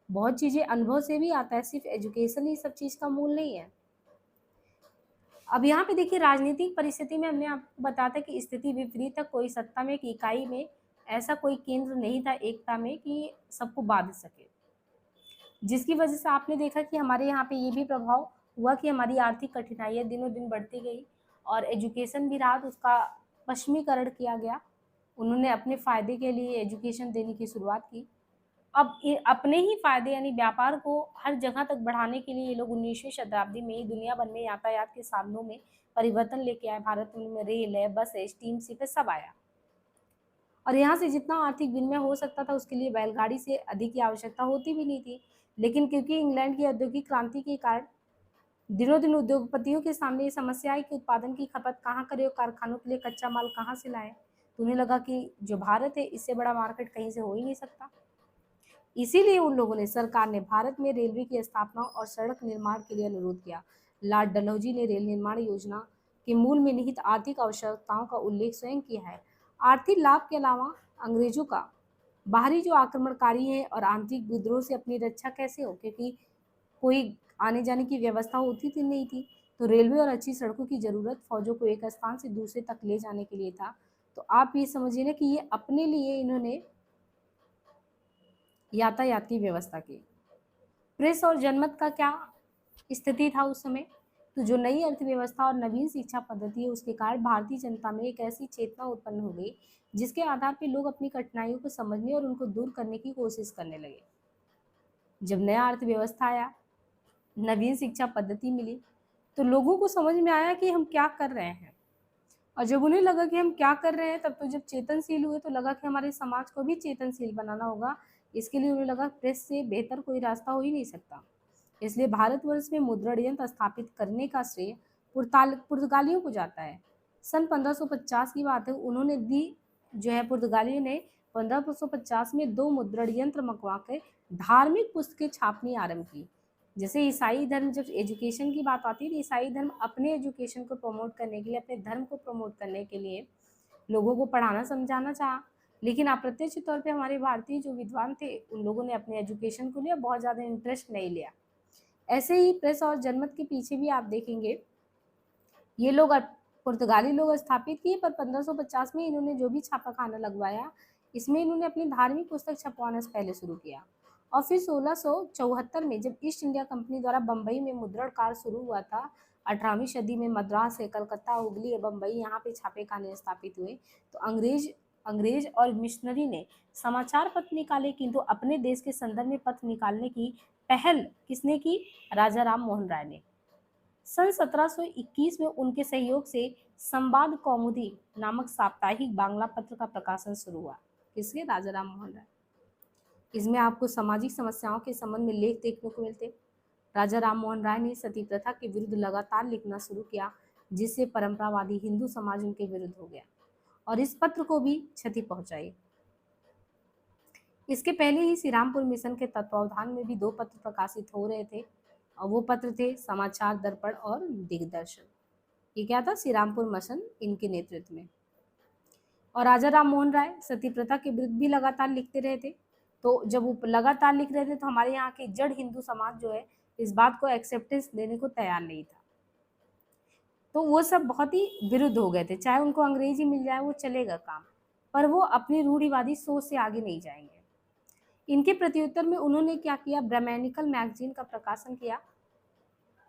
बहुत चीजें अनुभव से भी आता है, सिर्फ एजुकेशन ही सब चीज का मूल नहीं है। अब यहाँ पे देखिए राजनीतिक परिस्थिति में हमने आपको बताया था कि स्थिति विपरीत है। कोई सत्ता में, इकाई में ऐसा कोई केंद्र नहीं था एकता में कि सबको बांध सके, जिसकी वजह से आपने देखा कि हमारे यहाँ पे ये भी प्रभाव हुआ कि हमारी आर्थिक कठिनाइयाँ दिनों दिन बढ़ती गई और एजुकेशन भी रहा तो उसका पश्चिमीकरण किया गया। उन्होंने अपने फायदे के लिए एजुकेशन देने की शुरुआत की। अब अपने ही फायदे यानी व्यापार को हर जगह तक बढ़ाने के लिए ये लोग 19वीं शताब्दी में ही दुनिया भर में यातायात के साधनों में परिवर्तन लेके आए। भारत में रेल है, बस है, स्टीम शिप है, सब आया। और यहाँ से जितना आर्थिक विनिमय हो सकता था उसके लिए बैलगाड़ी से अधिक की आवश्यकता होती भी नहीं थी। लेकिन क्योंकि इंग्लैंड की औद्योगिक क्रांति के कारण दिनों दिन उद्योगपतियों के सामने ये समस्या है कि उत्पादन की खपत कहाँ करे और कारखानों के लिए कच्चा माल कहाँ से लाए, तो उन्हें लगा कि जो भारत है इससे बड़ा मार्केट कहीं से हो ही नहीं सकता। इसीलिए उन लोगों ने, सरकार ने भारत में रेलवे की स्थापना और सड़क निर्माण के लिए अनुरोध किया। लॉर्ड डलहौजी ने रेल निर्माण योजना के मूल में निहित आर्थिक आवश्यकताओं का उल्लेख स्वयं किया है। आर्थिक लाभ के अलावा अंग्रेजों का बाहरी जो आक्रमणकारी है और आंतरिक विद्रोह से अपनी रक्षा कैसे हो, क्योंकि कोई आने जाने की व्यवस्था होती थी नहीं थी, तो रेलवे और अच्छी सड़कों की जरूरत फौजों को एक स्थान से दूसरे तक ले जाने के लिए था। तो आप ये समझिए ना कि ये अपने लिए इन्होंने यातायात की व्यवस्था की। प्रेस और जनमत का क्या स्थिति था उस समय? तो जो नई अर्थव्यवस्था और नवीन शिक्षा पद्धति है उसके कारण भारतीय जनता में एक ऐसी चेतना उत्पन्न हो गई जिसके आधार पर लोग अपनी कठिनाइयों को समझने और उनको दूर करने की कोशिश करने लगे। जब नया अर्थव्यवस्था आया, नवीन शिक्षा पद्धति मिली, तो लोगों को समझ में आया कि हम क्या कर रहे हैं। और जब उन्हें लगा कि हम क्या कर रहे हैं, तब तो जब चेतनशील हुए तो लगा कि हमारे समाज को भी चेतनशील बनाना होगा। इसके लिए उन्हें लगा प्रेस से बेहतर कोई रास्ता हो ही नहीं सकता। इसलिए भारतवर्ष में मुद्रण यंत्र स्थापित करने का श्रेय पुर्तगालियों को जाता है। सन 1550 की बात है, उन्होंने दी जो है पुर्तगालियों ने 1550 में 2 मुद्रण यंत्र मंगवा कर धार्मिक पुस्तकें छापनी आरंभ की। जैसे ईसाई धर्म, जब एजुकेशन की बात आती है तो ईसाई धर्म अपने एजुकेशन को प्रमोट करने के लिए, अपने धर्म को प्रमोट करने के लिए लोगों को पढ़ाना समझाना चाहा। लेकिन अप्रत्यक्ष तौर पे हमारे भारतीय जो विद्वान थे उन लोगों ने अपने एजुकेशन को लिया, बहुत ज़्यादा इंटरेस्ट नहीं लिया। ऐसे ही प्रेस और जनमत के पीछे भी आप देखेंगे ये लोग पुर्तगाली लोग स्थापित किए, पर 1550 में इन्होंने जो भी छापा खाना लगवाया इसमें इन्होंने अपनी धार्मिक पुस्तक छपवाना पहले शुरू किया। और फिर 1674 में जब ईस्ट इंडिया कंपनी द्वारा बम्बई में मुद्रण कार्य शुरू हुआ था, 18वीं सदी में मद्रास से कलकत्ता, हुगली, बम्बई यहाँ पे छापे खाने स्थापित हुए। तो अंग्रेज और मिशनरी ने समाचार पत्र निकाले, किंतु अपने देश के संदर्भ में पत्र निकालने की पहल किसने की? राजा राम मोहन राय ने। सन 1721 में उनके सहयोग से संवाद कौमुदी नामक साप्ताहिक बांग्ला पत्र का प्रकाशन शुरू हुआ। किसके? राजा राम मोहन राय। इसमें आपको सामाजिक समस्याओं के संबंध में लेख देखने को मिलते। राजा राम मोहन राय ने सती प्रथा के विरुद्ध लगातार लिखना शुरू किया, जिससे परंपरावादी हिंदू समाज उनके विरुद्ध हो गया और इस पत्र को भी क्षति पहुंचाई। इसके पहले ही श्री रामपुर मिशन के तत्वावधान में भी 2 पत्र प्रकाशित हो रहे थे और वो पत्र थे समाचार दर्पण और दिग्दर्शन। ये क्या था, श्री रामपुर मिशन इनके नेतृत्व में। और राजा राम मोहन राय सती प्रथा के विरुद्ध भी लगातार लिखते रहे थे। तो जब वो लगातार लिख रहे थे तो हमारे यहाँ के जड़ हिंदू समाज जो है इस बात को एक्सेप्टेंस देने को तैयार नहीं था। तो वो सब बहुत ही विरुद्ध हो गए थे, चाहे उनको अंग्रेजी मिल जाए वो चलेगा काम, पर वो अपनी रूढ़िवादी सोच से आगे नहीं जाएंगे। इनके प्रत्युत्तर में उन्होंने क्या किया, ब्राह्मणिकल मैगजीन का प्रकाशन किया।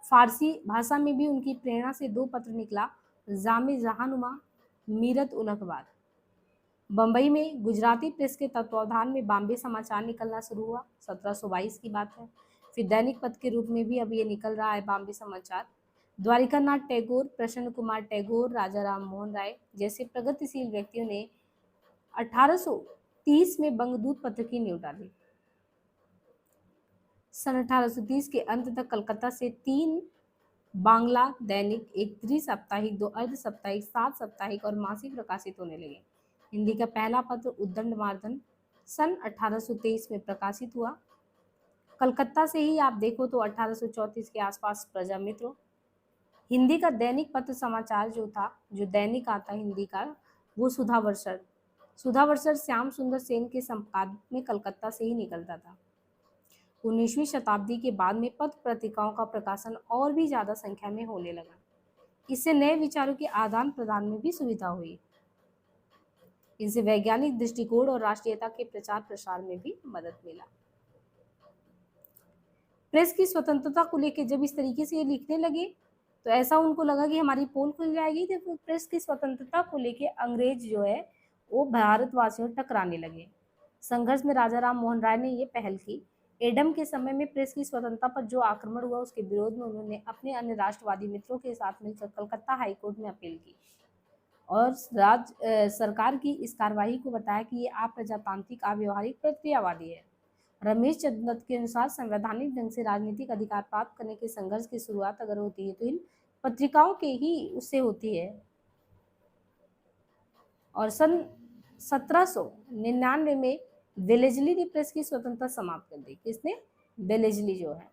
फारसी भाषा में भी उनकी प्रेरणा से 2 पत्र निकला, जामे जहानुमा, मीरत उल अखबार। बम्बई में गुजराती प्रेस के तत्वावधान में बॉम्बे समाचार निकलना शुरू हुआ, 1722 की बात है। फिर दैनिक पत्र के रूप में भी अब ये निकल रहा है बॉम्बे समाचार। द्वारिकानाथ टैगोर, प्रसन्न कुमार टैगोर, राजा राम मोहन राय जैसे प्रगतिशील व्यक्तियों ने 1830 में बंगदूत पत्र की नींव डाली। सन 1830 के अंत तक कलकत्ता से 3 बांग्ला दैनिक, एक त्रि-साप्ताहिक, 2 अर्ध साप्ताहिक, 7 साप्ताहिक और मासिक प्रकाशित होने लगे। हिंदी का पहला पत्र उद्दंड मार्दन सन 1823 में प्रकाशित हुआ। कलकत्ता से ही आप देखो तो 1834 के आसपास प्रजामित्र। हिंदी का दैनिक पत्र समाचार जो था, जो दैनिक आता हिंदी का, वो सुधावर्षर श्याम सुंदर सेन के संपादक में कलकत्ता से ही निकलता था। 19वीं शताब्दी के बाद में पत्र पत्रिकाओं का प्रकाशन और भी ज्यादा संख्या में होने लगा। इससे नए विचारों के आदान प्रदान में भी सुविधा हुई। इनसे वैज्ञानिक दृष्टिकोण और राष्ट्रीयता के प्रचार प्रसार में भी मदद मिला। प्रेस की स्वतंत्रता को लेकर जब इस तरीके से ये लिखने लगे तो ऐसा उनको लगा कि हमारी पोल खुल जाएगी। तो प्रेस की स्वतंत्रता को लेकर अंग्रेज जो है वो भारतवासियों से टकराने लगे। संघर्ष में राजा राम मोहन राय ने ये पहल की। एडम के समय में प्रेस की स्वतंत्रता पर जो आक्रमण हुआ उसके विरोध में उन्होंने अपने अन्य राष्ट्रवादी मित्रों के साथ मिलकर कलकत्ता हाईकोर्ट में अपील की और सरकार की इस कार्रवाई को बताया कि ये अप्रजातांत्रिक, अव्यवहारिक, प्रक्रियावादी है। रमेश चंद्र दत्त के अनुसार संवैधानिक ढंग से राजनीतिक अधिकार प्राप्त करने के संघर्ष की शुरुआत अगर होती है तो इन पत्रिकाओं के ही उससे होती है। और सन 1799 में वेलेजली ने प्रेस की स्वतंत्रता समाप्त कर दी। किसने? वेलेजली जो है,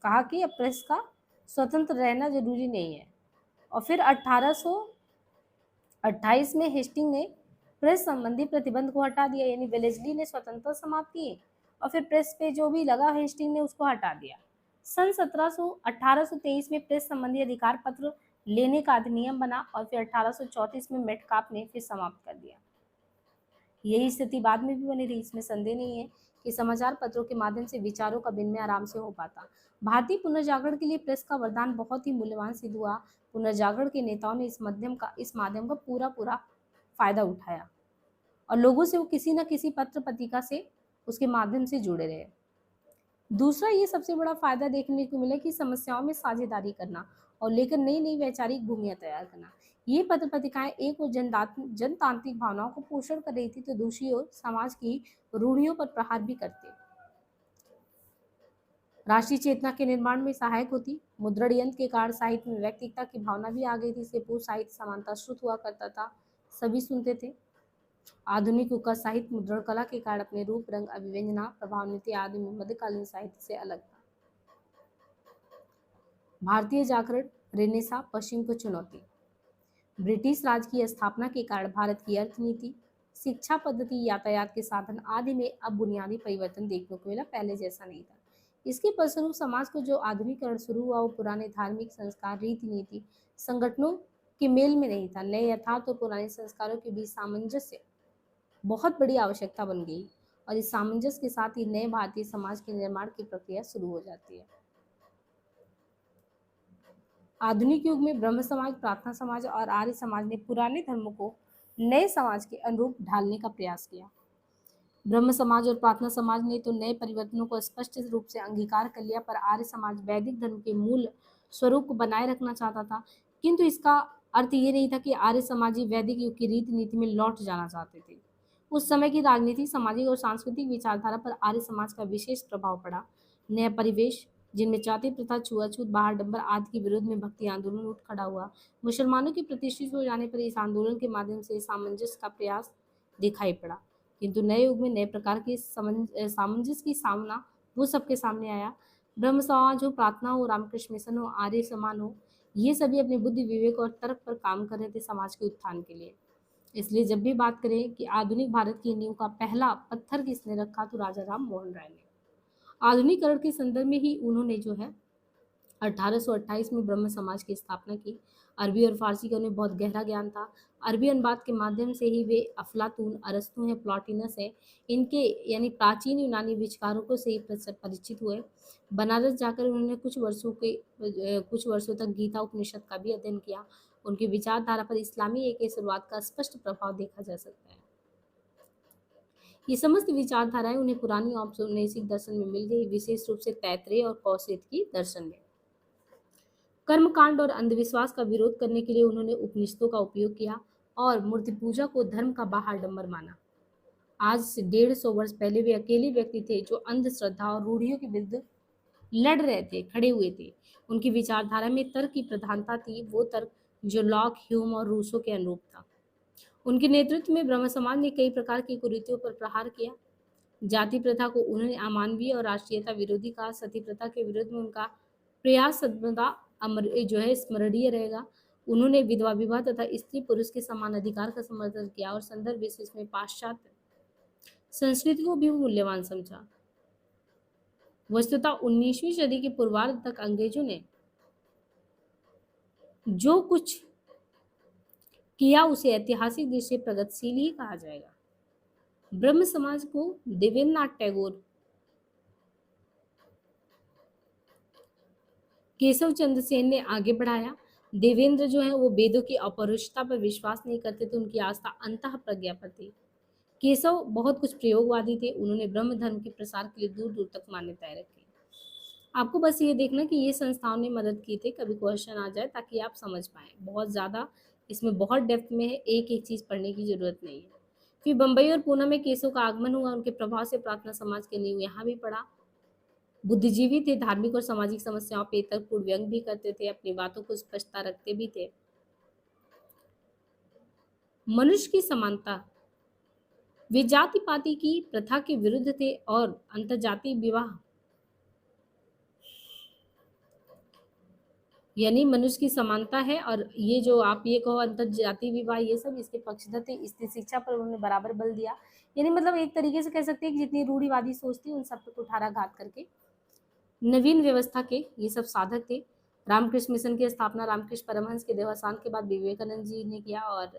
कहा कि अब प्रेस का स्वतंत्र रहना जरूरी नहीं है। और फिर 1828 में हेस्टिंग ने प्रेस संबंधी प्रतिबंध को हटा दिया, यानी वेलेजली ने स्वतंत्रता समाप्त की और फिर प्रेस पे जो भी लगा हेस्टिंग ने उसको हटा दिया। सन 1823 में प्रेस संबंधी अधिकार पत्र लेने का अधिनियम बना और फिर 1834 में मेटकाप ने फिर समाप्त कर दिया। यही स्थिति बाद में भी बनी रही, इसमें संदेह नहीं है कि समाचार पत्रों के माध्यम से विचारों का विनिमय आराम से हो पाता। भारतीय पुनर्जागरण के लिए प्रेस का वरदान बहुत ही मूल्यवान सिद्ध हुआ। पुनर्जागरण के नेताओं ने इस माध्यम का पूरा फायदा उठाया और लोगों से वो किसी न किसी पत्र पत्रिका से उसके माध्यम से जुड़े रहे। दूसरा ये सबसे बड़ा फायदा देखने को मिला कि समस्याओं में साझेदारी करना और लेकर नई नई वैचारिक भूमियां तैयार करना। ये पत्र पत्रिकाएं एक और जनतांत्रिक भावनाओं को पोषण कर रही थी तो दूसरी ओर समाज की रूढ़ियों पर प्रहार भी करते, राष्ट्रीय चेतना के निर्माण में सहायक होती। मुद्रण यंत्र के कारण साहित्य में व्यक्तिगतता की भावना भी आ गई थी। इससे पूर्व साहित्य समानता श्रुत हुआ करता था, सभी सुनते थे। आधुनिक युग का साहित्य मुद्रण कला के कारण अपने रूप, रंग, अभिव्यंजना, प्रभाव, नीति आदि में मध्यकालीन साहित्य से अलग था। भारतीय जागरण, रेनेसां, पश्चिम को चुनौती। ब्रिटिश राज की स्थापना के कारण भारत की अर्थनीति, शिक्षा पद्धति, यातायात के साधन आदि में अब बुनियादी परिवर्तन देखने को मिला, पहले जैसा नहीं था। इसके फलस्वरूप समाज को जो आधुनिकीकरण शुरू हुआ वो पुराने धार्मिक संस्कार, रीति नीति, संगठनों के मेल में नहीं था। नए यथार्थ और पुराने संस्कारों के बीच सामंजस्य बहुत बड़ी आवश्यकता बन गई और इस सामंजस्य के साथ ही नए भारतीय समाज के निर्माण की प्रक्रिया शुरू हो जाती है। आधुनिक युग में ब्रह्म समाज, प्रार्थना समाज और आर्य समाज ने पुराने धर्मों को नए समाज के अनुरूप ढालने का प्रयास किया। ब्रह्म समाज और प्रार्थना समाज ने तो नए परिवर्तनों को स्पष्ट रूप से अंगीकार कर लिया, पर आर्य समाज वैदिक धर्म के मूल स्वरूप को बनाए रखना चाहता था। किंतु इसका अर्थ ये नहीं था कि आर्य समाजी वैदिक युग की रीति नीति में लौट जाना चाहते थे। उस समय की राजनीतिक, सामाजिक और सांस्कृतिक विचारधारा पर आर्य समाज का विशेष प्रभाव पड़ा। नया परिवेश जिनमें जाति प्रथा, छुआछूत, बाहर डंबर आदि के विरोध में भक्ति आंदोलन उठ खड़ा हुआ। मुसलमानों के प्रतिष्ठित हो जाने पर इस आंदोलन के माध्यम से सामंजस्य का प्रयास दिखाई पड़ा। किंतु नए युग में नए प्रकार के सामंजस्य की सामना वो सबके सामने आया। ब्रह्म समाज हो, प्रार्थना हो, रामकृष्ण मिशन हो, आर्य समान हो, ये सभी अपने बुद्धि, विवेक और तर्क पर काम कर रहे थे समाज के उत्थान के लिए। इसलिए जब भी बात करें कि आधुनिक भारत की नींव का पहला पत्थर किसने रखा, तो राजा राम मोहन राय ने। आधुनिकरण के संदर्भ में ही उन्होंने जो है 1828 में ब्रह्म समाज की स्थापना की। अरबी और फारसी का उन्हें बहुत गहरा ज्ञान था। अरबी अनुवाद के माध्यम से ही वे अफलातून, अरस्तु हैं, प्लॉटिनस है, इनके यानी प्राचीन यूनानी विचारकों से ही परिचित हुए। बनारस जाकर उन्होंने कुछ वर्षों तक गीता उपनिषद का भी अध्ययन किया। उनकी विचारधारा पर इस्लामी एक के शुरुआत का स्पष्ट प्रभाव देखा जा सकता है। ये समस्त विचारधाराएं उन्हें पुरानी औपनिवेशिक दर्शन में मिल गई, विशेष रूप से तैतरेय और कौशिकी दर्शन में। कर्मकांड और अंधविश्वास का विरोध करने के लिए उन्होंने उपनिषदों का उपयोग किया और मूर्ति पूजा को धर्म का बाहरडंबर माना। आज से 150 वर्ष पहले वे अकेले व्यक्ति थे जो अंधश्रद्धा और रूढ़ियों के विरुद्ध लड़ रहे थे, खड़े हुए थे। उनकी विचारधारा में तर्क की प्रधानता थी, वो तर्क जो लॉक, ह्यूम और रूसो के अनुरूप था। उनके नेतृत्व में ब्रह्म समाज ने कई प्रकार की कुरीतियों पर प्रहार किया। जाति प्रथा को उन्होंने अमानवीय और राष्ट्रीयता विरोधी कहा। सती प्रथा के विरुद्ध में उनका प्रयास सर्वदा अमर जो है स्मरणीय रहेगा। उन्होंने विधवा विवाह तथा स्त्री पुरुष के समान अधिकार का समर्थन किया और संदर्भ विशेष में पाश्चात्य संस्कृति को भी मूल्यवान समझा। वस्तुतः 19वीं सदी के पूर्वार्ध तक अंग्रेजों ने जो कुछ किया उसे ऐतिहासिक दृष्टि से प्रगतिशील ही कहा जाएगा। ब्रह्म समाज को देवेंद्रनाथ टैगोर, केशव चंद्र सेन ने आगे बढ़ाया। देवेंद्र जो है वो वेदों की अपौरुषता पर विश्वास नहीं करते थे, उनकी आस्था अंतः प्रज्ञा पर थी। केशव बहुत कुछ प्रयोगवादी थे, उन्होंने ब्रह्म धर्म के प्रसार के लिए दूर दूर तक मान्यताएं रखी। आपको बस ये देखना कि ये संस्थाओं ने मदद की थी, कभी क्वेश्चन आ जाए ताकि आप समझ पाए। बहुत ज़्यादा इसमें बहुत डेप्थ में है, एक एक चीज़ पढ़ने की जरूरत नहीं है। फिर बम्बई और पूना में केशव का आगमन हुआ, उनके प्रभाव से प्रार्थना समाज के नींव यहाँ भी पड़ा। बुद्धिजीवी थे, धार्मिक और सामाजिक समस्याओं पर तर्कपूर्ण व्यंग भी करते थे, अपनी बातों को स्पष्टता रखते भी थे। मनुष्य की समानता, वे जाति पाति की प्रथा के विरुद्ध थे और अंतर्जातीय विवाह यानी मनुष्य की समानता है, और ये जो आप ये कहो अंतर्जातीय विवाह, ये सब इसके पक्षधर थे। स्त्री शिक्षा पर उन्होंने बराबर बल दिया। यानी मतलब एक तरीके से कह सकते हैं कि जितनी रूढ़िवादी सोच थी उन सब पे कुठाराघात करके नवीन व्यवस्था के ये सब साधक थे। रामकृष्ण मिशन की स्थापना रामकृष्ण परमहंस के देहावसान के बाद विवेकानंद जी ने किया, और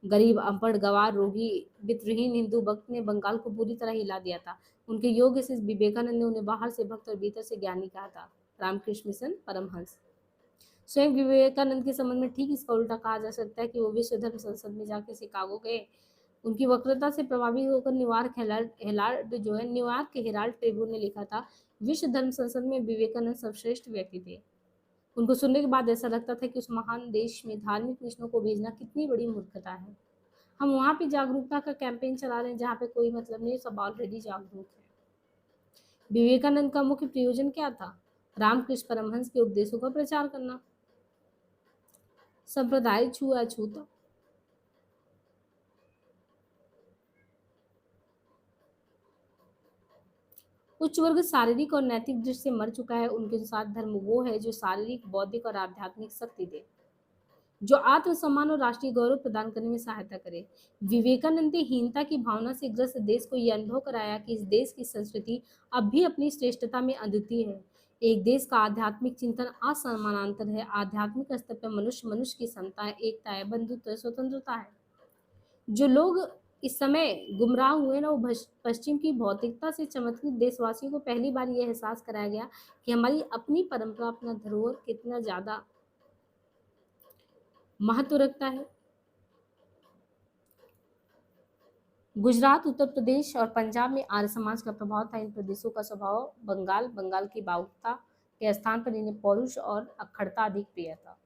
गरीब, अनपढ़, गंवार, रोगी, वित्तहीन हिंदू भक्त ने बंगाल को पूरी तरह हिला दिया था। उनके योग से विवेकानंद ने उन्हें बाहर से भक्त और भीतर से ज्ञानी कहा था। रामकृष्ण मिशन परमहंस। स्वयं विवेकानंद के संबंध में ठीक इसका उल्टा कहा जा सकता है कि वो विश्व धर्म संसद में जाके शिकागो गए। उनकी वक्रता से प्रभावित होकर न्यूयॉर्क के हेराल्ड ट्रिब्यून ने लिखा था, विश्व धर्म संसद में विवेकानंद सर्वश्रेष्ठ व्यक्ति थे। उनको सुनने के बाद ऐसा लगता था कि उस महान देश में धार्मिक मिशनों को भेजना कितनी बड़ी मूर्खता है। हम वहाँ पे जागरूकता का कैंपेन चला रहे हैं जहाँ पे कोई मतलब नहीं, सब ऑलरेडी जागरूक है। विवेकानंद का मुख्य प्रयोजन क्या था? रामकृष्ण परमहंस के उपदेशों का प्रचार करना। संप्रदाय छुआछूत, उच्च वर्ग शारीरिक और नैतिक दृष्टि से मर चुका है। उनके अनुसार धर्म वो है जो शारीरिक, बौद्धिक और आध्यात्मिक शक्ति दे, जो आत्मसम्मान और राष्ट्रीय गौरव प्रदान करने में सहायता करे। विवेकानंद ने हीनता की भावना से ग्रस्त देश को यह अनुभव कराया कि इस देश की संस्कृति अब भी अपनी श्रेष्ठता में अद्वितीय है। एक देश का आध्यात्मिक चिंतन असमानांतर है। आध्यात्मिक स्तर पर मनुष्य मनुष्य की समता है, एकता है, बंधुत्व है, स्वतंत्रता है। जो लोग इस समय गुमराह हुए ना, वो पश्चिम की भौतिकता से चमत्कृत देशवासियों को पहली बार यह एहसास कराया गया कि हमारी अपनी परंपरा, अपना धरोहर कितना ज्यादा महत्व रखता है। गुजरात, उत्तर प्रदेश और पंजाब में आर्य समाज का प्रभाव था। इन प्रदेशों का स्वभाव बंगाल की भावुकता के स्थान पर इन्हें पौरुष और अखड़ता अधिक प्रिय था।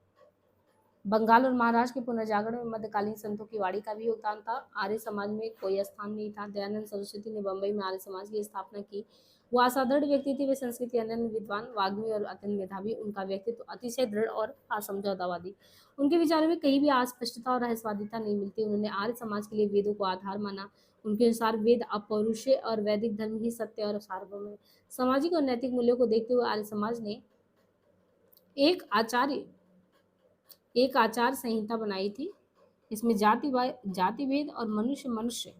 बंगाल और महाराष्ट्र के पुनर्जागरण में मध्यकालीन संतों की वाणी का भी योगदान था। आर्य समाज में कोई स्थान नहीं था। दयानंद सरस्वती ने बंबई में आर्य समाज की स्थापना की। वो असाधारण व्यक्ति थे। वे संस्कृत के अनन्य विद्वान, वाग्मी और अत्यंत मेधावी। उनका व्यक्तित्व अतिशय दृढ़ और असमझौतावादी। उनके विचारों में कहीं भी अस्पष्टता और रहस्यवादिता नहीं मिलती। उन्होंने आर्य समाज के लिए वेदों को आधार माना। उनके अनुसार वेद अपौरुषेय और वैदिक धर्म ही सत्य और सार्वभौम है। सामाजिक और नैतिक मूल्यों को देखते हुए आर्य समाज ने एक आचार्य एक आचार संहिता बनाई थी। इसमें जाति भेद और मनुष्य मनुष्य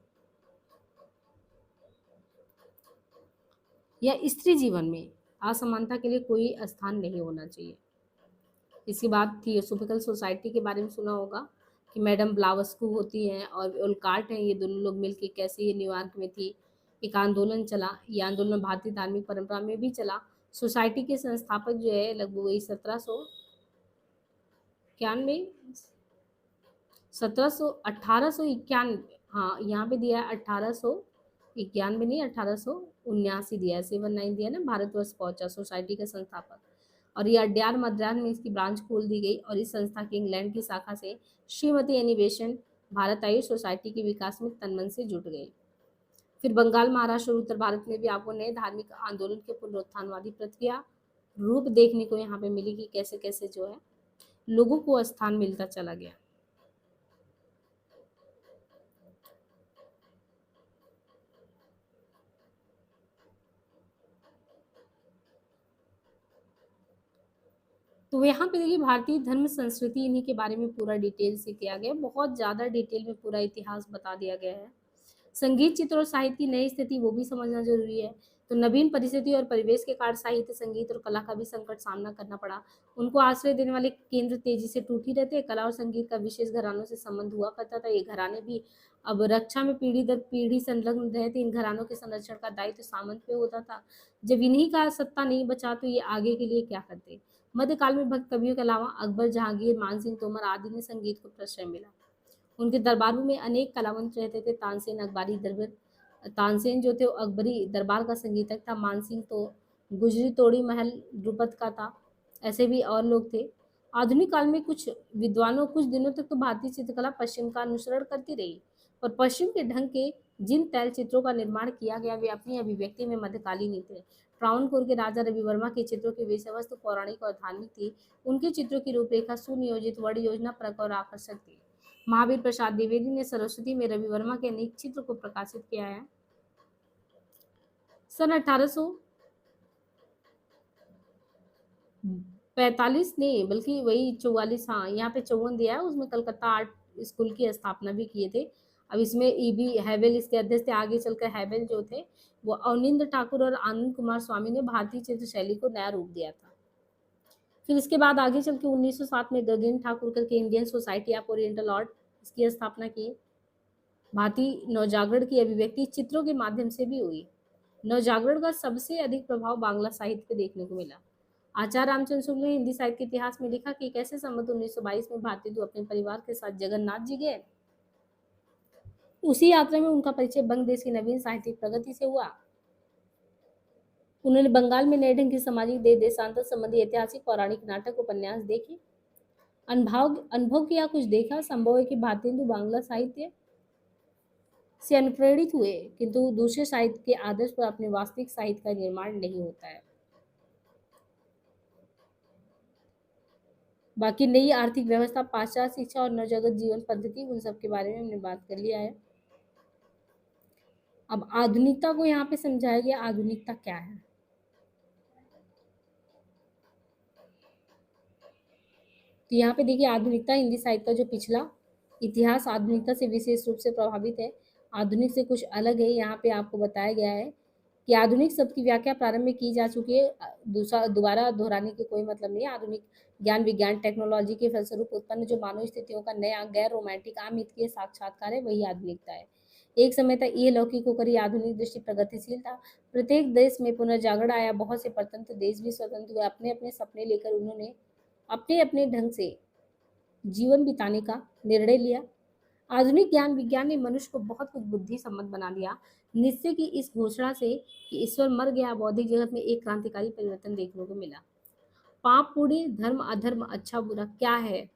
या स्त्री जीवन में असमानता के लिए कोई स्थान नहीं होना चाहिए। इसके बाद थियोसोफिकल सोसाइटी के बारे में सुना होगा कि मैडम ब्लावस्कू होती हैं और ओलकार्ट हैं, ये दोनों लोग मिलके कैसे ये न्यूयॉर्क में थी। एक आंदोलन चला, ये आंदोलन भारतीय धार्मिक परंपरा में भी चला। सोसाइटी के संस्थापक जो है लगभग वही 1791, 1891, हाँ यहाँ पे दिया है 1891 नहीं, 1879 दिया है, 79 दिया है ना। भारतवर्ष पहुंचा सोसाइटी का संस्थापक, और ये अड्यार मद्रास में इसकी ब्रांच खोल दी गई, और इस संस्था की इंग्लैंड की शाखा से श्रीमती एनी बेसेंट भारत आई, सोसाइटी के विकास में तन मन से जुट गई। फिर बंगाल, महाराष्ट्र और उत्तर भारत में भी आपको नए धार्मिक आंदोलन के पुनरुत्थानवादी प्रक्रिया रूप देखने को यहाँ पे मिली कि कैसे कैसे जो है लोगों को स्थान मिलता चला गया। तो यहाँ पे देखिए भारतीय धर्म संस्कृति इन्हीं के बारे में पूरा डिटेल से किया गया, बहुत ज़्यादा डिटेल में पूरा इतिहास बता दिया गया है। संगीत, चित्र और साहित्य की नई स्थिति वो भी समझना जरूरी है। तो नवीन परिस्थिति और परिवेश के कारण साहित्य, संगीत और कला का भी संकट सामना करना पड़ा। उनको आश्रय देने वाले केंद्र तेजी से टूट ही रहते। कला और संगीत का विशेष घरानों से संबंध हुआ करता था। ये घराने भी अब रक्षा में पीढ़ी दर पीढ़ी संलग्न रहे थे। इन घरानों के संरक्षण का दायित्व सामंत पे होता था। जब इन्हीं का सत्ता नहीं बचा तो ये आगे के लिए क्या करते। मध्यकाल में भक्त कवियों के अलावा अकबर, जहांगीर, मानसिंह तोमर आदि ने संगीत को प्रश्रय मिला। उनके दरबारों में अनेक कलावंत रहते थे। तानसेन अकबरी दरबार, तानसेन जो थे वो अकबरी दरबार का संगीतक था। मानसिंह तो गुजरी तोड़ी महल ध्रुपद का था। ऐसे भी और लोग थे। आधुनिक काल में कुछ विद्वानों कुछ दिनों तक तो भारतीय चित्रकला पश्चिम का अनुसरण करती रही, पर पश्चिम के ढंग के जिन तैल चित्रों का निर्माण किया गया वे अपनी अभिव्यक्ति में मध्यकालीन ही थे। ट्रावनकोर के राजा रवि वर्मा के चित्रों की विषय वस्तु पौराणिक और धार्मिक थी। उनके चित्रों की रूपरेखा सुनियोजित, वर्ण योजना परक और आकर्षक थी। महावीर प्रसाद द्विवेदी ने सरस्वती में रवि वर्मा के अनेक चित्र को प्रकाशित किया है। सन 1845 नहीं बल्कि वही 44, हाँ यहाँ पे 54 दिया है, उसमें कलकत्ता आर्ट स्कूल की स्थापना भी किए थे। अब इसमें ईबी हैवेल इसके अध्यक्ष थे। आगे चलकर हैवेल जो थे वो अवनिंद्र ठाकुर और आनंद कुमार स्वामी ने भारतीय चित्र शैली को नया रूप दिया था। फिर इसके बाद आगे चल के 1907 में गगन ठाकुर करके Indian society of oriental art इसकी स्थापना की। भारतीय नवजागरण की अभिव्यक्ति चित्रों के माध्यम से भी हुई। नवजागरण का सबसे अधिक प्रभाव बांग्ला साहित्य पे देखने को मिला। आचार्य रामचंद्र शुक्ल ने हिंदी साहित्य के इतिहास में लिखा कि कैसे संवत 1922 में भारतीय दो अपने परिवार के साथ जगन्नाथ जी गए। उसी यात्रा में उनका परिचय बंग देश की नवीन साहित्यिक प्रगति से हुआ। उन्होंने बंगाल में नए ढंग की सामाजिक देशांतर संबंधी ऐतिहासिक पौराणिक नाटक उपन्यास देखे। अनुभव किया, कुछ देखा। संभव है कि भारतीय हिंदू बांग्ला साहित्य से अनुप्रेरित हुए, किंतु दूसरे साहित्य के आदर्श पर अपने वास्तविक साहित्य का निर्माण नहीं होता है। बाकी नई आर्थिक व्यवस्था, पाश्चात्य शिक्षा और नवजागृत जीवन पद्धति, उन सब के बारे में हमने बात कर लिया है। अब आधुनिकता को यहाँ पे समझाया गया। आधुनिकता क्या है? तो यहाँ पे देखिए आधुनिकता हिंदी साहित्य का जो पिछला इतिहास आधुनिकता से विशेष रूप से प्रभावित है। आधुनिक से कुछ अलग है। यहाँ पे आपको बताया गया है कि आधुनिक शब्द की व्याख्या प्रारंभ में की जा चुकी है। दोबारा दोहराने की कोई मतलब नहीं है। आधुनिक ज्ञान विज्ञान टेक्नोलॉजी के फलस्वरूप उत्पन्न जो मानव स्थितियों का नया गैर रोमांटिक अमितीय साक्षात्कार है, वही आधुनिकता है। एक समय तक ये लौकिक होकर ये आधुनिक दृष्टि प्रगतिशील था। प्रत्येक देश में पुनर्जागरण आया। बहुत से परतंत्र देश भी स्वतंत्र हुए। अपने अपने सपने लेकर उन्होंने अपने अपने ढंग से जीवन बिताने का निर्णय लिया। आधुनिक ज्ञान विज्ञान ने मनुष्य को बहुत कुछ बुद्धि सम्मत बना दिया। निश्चय की इस घोषणा से कि ईश्वर मर गया, बौद्धिक जगत में एक क्रांतिकारी परिवर्तन देखने को मिला। पाप पुण्य, धर्म अधर्म, अच्छा बुरा क्या है?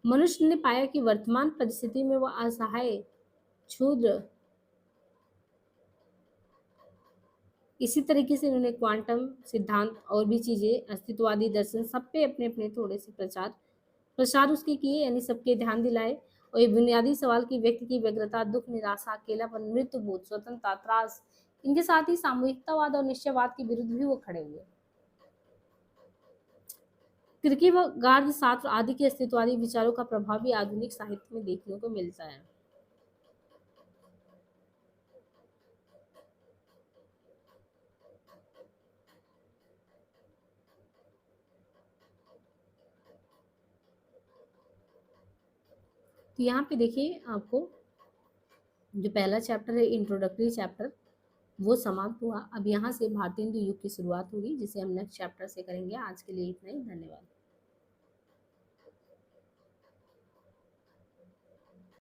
मनुष्य ने पाया कि वर्तमान परिस्थिति में वह असहाय, क्षुद्र। इसी तरीके से उन्होंने क्वांटम सिद्धांत और भी चीजें, अस्तित्ववादी दर्शन, सब पे अपने अपने थोड़े से प्रसार उसके किए, यानी सबके ध्यान दिलाए। और ये बुनियादी सवाल की व्यक्ति की व्यग्रता, दुख, निराशा, अकेलापन, मृत्यु बोध, स्वतंत्रता, त्रास, इनके साथ ही सामूहिकतावाद और निश्चयवाद के विरुद्ध भी वो खड़े हुए। किरकेगार्ड, शास्त्र आदि के अस्तित्ववादी विचारों का प्रभाव भी आधुनिक साहित्य में देखने को मिलता है। तो यहाँ पे देखिए आपको जो पहला चैप्टर है, इंट्रोडक्टरी चैप्टर, वो समाप्त हुआ। अब यहाँ से भारतेंदु युग की शुरुआत होगी, जिसे हम नेक्स्ट चैप्टर से करेंगे। आज के लिए इतना ही, धन्यवाद।